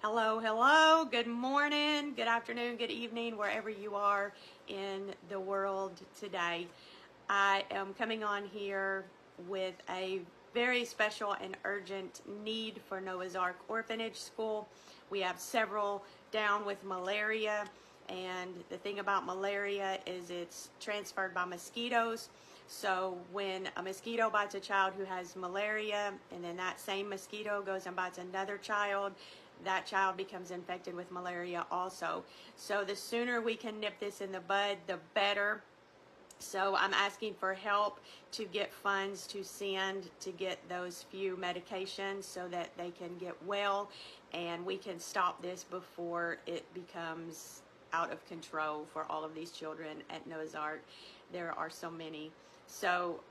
Hello, hello, good morning, good afternoon, good evening, wherever you are in the world today. I am coming on here with a very special and urgent need for Noah's Ark Orphanage School. We have several down with malaria, and the thing about malaria is it's transferred by mosquitoes. So when a mosquito bites a child who has malaria, and then that same mosquito goes and bites another child, that child becomes infected with malaria also. So the sooner we can nip this in the bud, the better. So I'm asking for help to get funds to send to get those few medications so that they can get well and we can stop this before it becomes out of control for all of these children at Noah's Ark. There are so many. So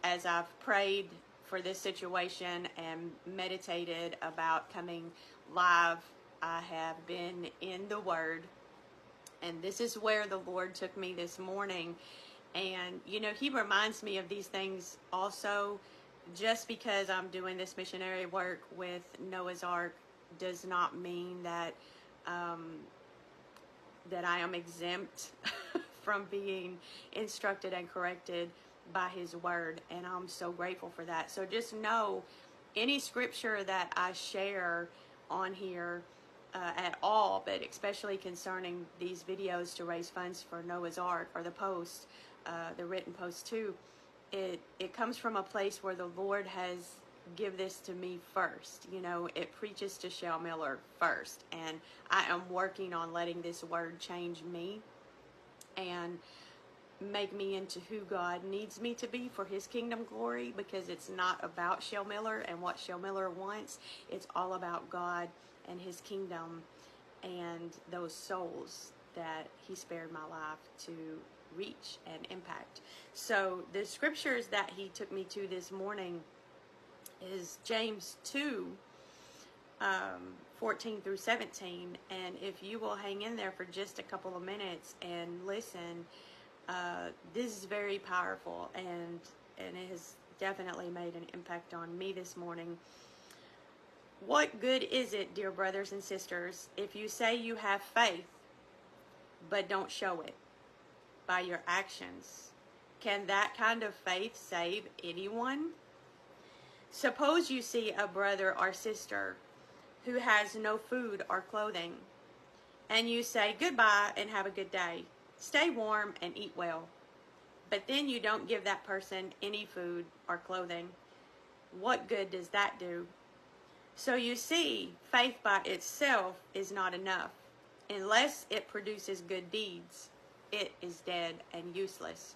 as I've prayed for this situation and meditated about coming live, I have been in the Word, and this is where the Lord took me this morning. And you know, He reminds me of these things also. Just because I'm doing this missionary work with Noah's Ark does not mean that that I am exempt from being instructed and corrected by His Word, and I'm so grateful for that. So just know, any scripture that I share on here at all, but especially concerning these videos to raise funds for Noah's Ark, or the post, the written post too, it comes from a place where the Lord has give this to me first. You know, it preaches to Shell Miller first, and I am working on letting this word change me and make me into who God needs me to be for His kingdom glory, because it's not about Shell Miller and what Shell Miller wants. It's all about God and His kingdom and those souls that He spared my life to reach and impact. So the scriptures that He took me to this morning is James 2, 14 through 17. And if you will hang in there for just a couple of minutes and listen, this is very powerful, and it has definitely made an impact on me this morning. What good is it, dear brothers and sisters, if you say you have faith, but don't show it by your actions? Can that kind of faith save anyone? Suppose you see a brother or sister who has no food or clothing, and you say goodbye and have a good day. Stay warm and eat well. But then you don't give that person any food or clothing. What good does that do? So you see, faith by itself is not enough. Unless it produces good deeds, it is dead and useless.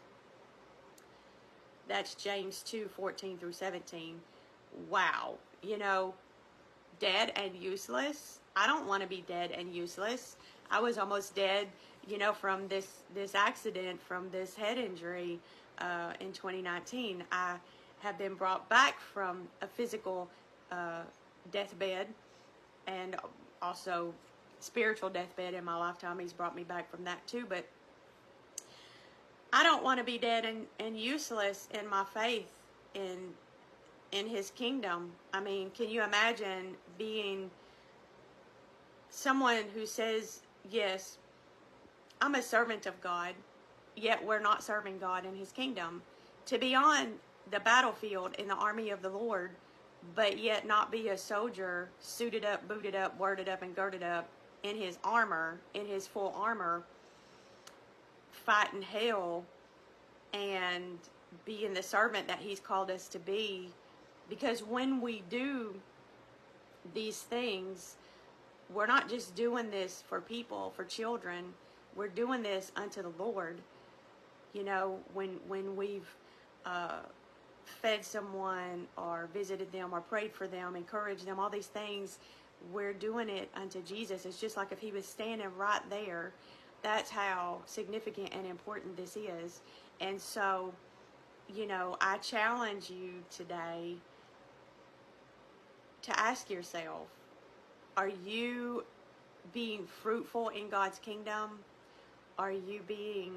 That's James 2, 14 through 17. Wow. You know, dead and useless. I don't want to be dead and useless. I was almost dead, you know, from this accident, from this head injury in 2019. I have been brought back from a physical deathbed, and also spiritual deathbed in my lifetime. He's brought me back from that too. But I don't want to be dead and useless in my faith in His kingdom. I mean, can you imagine being someone who says, yes, I'm a servant of God, yet we're not serving God in His kingdom? To be on the battlefield in the army of the Lord, but yet not be a soldier, suited up, booted up, worded up, and girded up in His armor, in His full armor, fighting hell and being the servant that He's called us to be. Because when we do these things, we're not just doing this for people, for children. We're doing this unto the Lord. You know, when we've fed someone or visited them or prayed for them, encouraged them, all these things, we're doing it unto Jesus. It's just like if He was standing right there. That's how significant and important this is. And so, you know, I challenge you today to ask yourself, are you being fruitful in God's kingdom? Are you being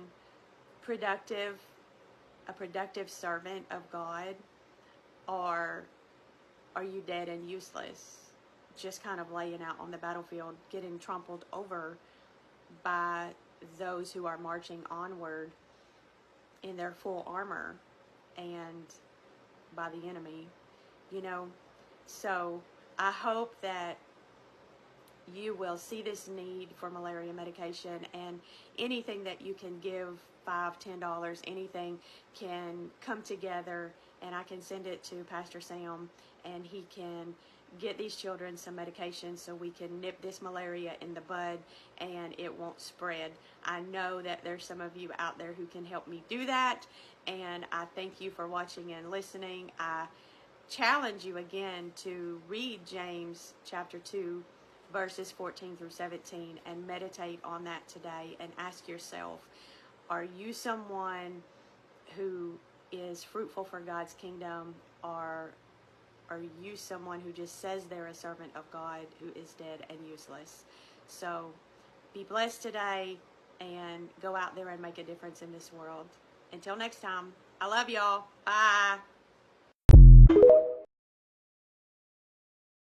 productive, a productive servant of God? Or are you dead and useless? just kind of laying out on the battlefield, getting trampled over by those who are marching onward in their full armor and by the enemy, you know. So I hope that you will see this need for malaria medication, and anything that you can give, $5, $10, anything can come together, and I can send it to Pastor Sam, and he can get these children some medication so we can nip this malaria in the bud and it won't spread. I know that there's some of you out there who can help me do that, and I thank you for watching and listening. I challenge you again to read James chapter 2 verses 14 through 17 and meditate on that today, and ask yourself, are you someone who is fruitful for God's kingdom, or are you someone who just says they're a servant of God who is dead and useless? So be blessed today and go out there and make a difference in this world. Until next time, I love y'all. Bye.